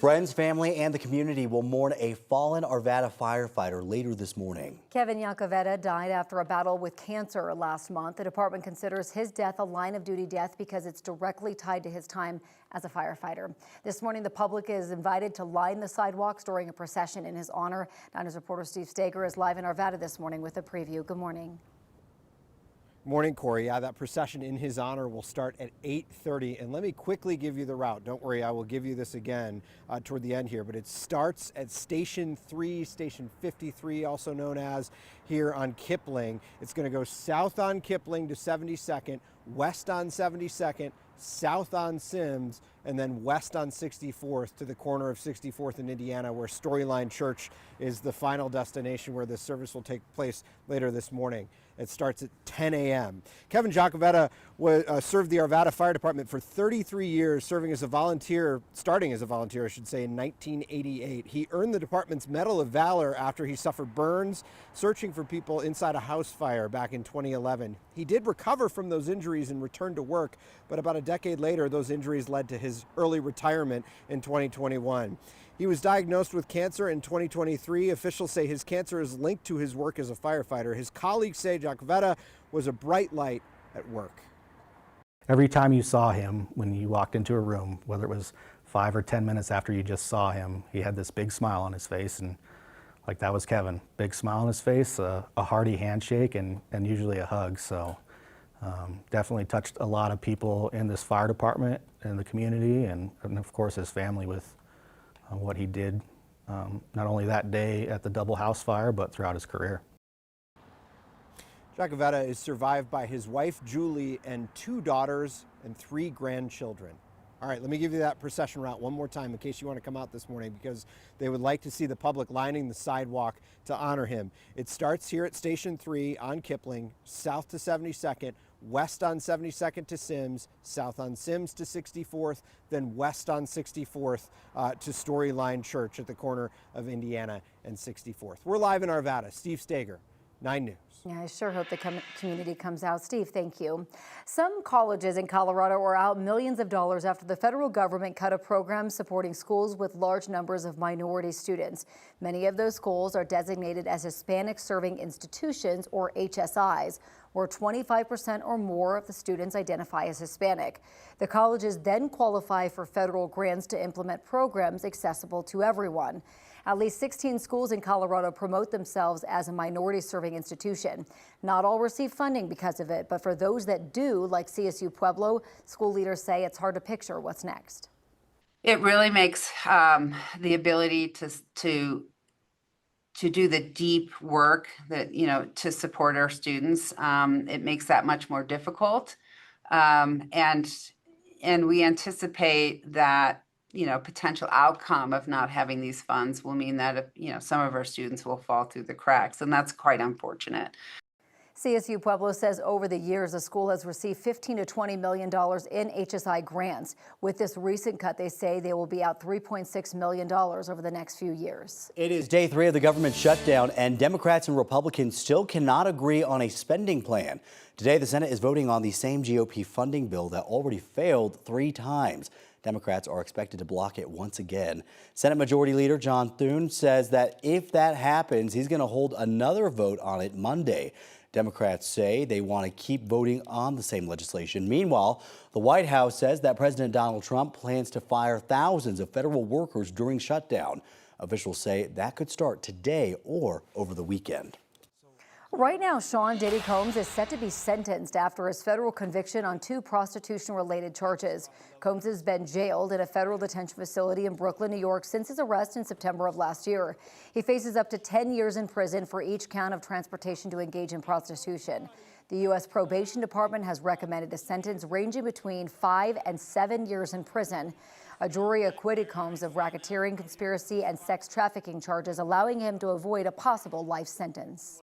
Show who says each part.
Speaker 1: Friends, family, and the community will mourn a fallen Arvada firefighter later this morning.
Speaker 2: Kevin Yakoveta died after a battle with cancer last month. The department considers his death a line-of-duty death because it's directly tied to his time as a firefighter. This morning, the public is invited to line the sidewalks during a procession in his honor. Now, news reporter Steve Stager is live in Arvada this morning with a preview. Good morning.
Speaker 3: Morning, Corey. Yeah, that procession in his honor will start at 8:30. And let me quickly give you the route. Don't worry, I will give you this again toward the end here. But it starts at Station 3, Station 53, also known as, here on Kipling. It's going to go south on Kipling to 72nd, west on 72nd, south on Sims, and then west on 64th to the corner of 64th and Indiana, where Storyline Church is the final destination where this service will take place later this morning. It starts at 10 a.m. Kevin Yakoveta served the Arvada Fire Department for 33 years, starting as a volunteer, I should say, in 1988. He earned the department's Medal of Valor after he suffered burns searching for people inside a house fire back in 2011. He did recover from those injuries and returned to work, but about a decade later, those injuries led to his early retirement in 2021. He was diagnosed with cancer in 2023. Officials say his cancer is linked to his work as a firefighter. His colleagues say Yakoveta was a bright light at work.
Speaker 4: Every time you saw him, when you walked into a room, whether it was 5 or 10 minutes after you just saw him, he had this big smile on his face, and like that was Kevin. Big smile on his face, a hearty handshake, and usually a hug. So definitely touched a lot of people in this fire department and the community, and of course his family with what he did, not only that day at the double house fire, but throughout his career.
Speaker 3: Yakoveta is survived by his wife, Julie, and 2 daughters and 3 grandchildren. All right, let me give you that procession route one more time in case you want to come out this morning, because they would like to see the public lining the sidewalk to honor him. It starts here at Station 3 on Kipling, south to 72nd, west on 72nd to Sims, south on Sims to 64th, then west on 64th to Storyline Church at the corner of Indiana and 64th. We're live in Arvada. Steve Stager, 9 News.
Speaker 2: Yeah, I sure hope the community comes out. Steve, thank you. Some colleges in Colorado are out millions of dollars after the federal government cut a program supporting schools with large numbers of minority students. Many of those schools are designated as Hispanic Serving Institutions, or HSIs, where 25% or more of the students identify as Hispanic. The colleges then qualify for federal grants to implement programs accessible to everyone. At least 16 schools in Colorado promote themselves as a minority-serving institution. Not all receive funding because of it, but for those that do, like CSU Pueblo, school leaders say it's hard to picture what's next.
Speaker 5: It really makes the ability to do the deep work that, to support our students. It makes that much more difficult. And we anticipate that, potential outcome of not having these funds will mean that, some of our students will fall through the cracks, and that's quite unfortunate.
Speaker 2: CSU Pueblo says over the years, the school has received $15 to $20 million in HSI grants. With this recent cut, they say they will be out $3.6 million over the next few years.
Speaker 1: It is day 3 of the government shutdown, and Democrats and Republicans still cannot agree on a spending plan. Today, the Senate is voting on the same GOP funding bill that already failed 3 times. Democrats are expected to block it once again. Senate Majority Leader John Thune says that if that happens, he's going to hold another vote on it Monday. Democrats say they want to keep voting on the same legislation. Meanwhile, the White House says that President Donald Trump plans to fire thousands of federal workers during shutdown. Officials say that could start today or over the weekend.
Speaker 2: Right now, Sean Diddy Combs is set to be sentenced after his federal conviction on 2 prostitution-related charges. Combs has been jailed in a federal detention facility in Brooklyn, New York, since his arrest in September of last year. He faces up to 10 years in prison for each count of transportation to engage in prostitution. The U.S. Probation Department has recommended a sentence ranging between 5 and 7 years in prison. A jury acquitted Combs of racketeering, conspiracy, and sex trafficking charges, allowing him to avoid a possible life sentence.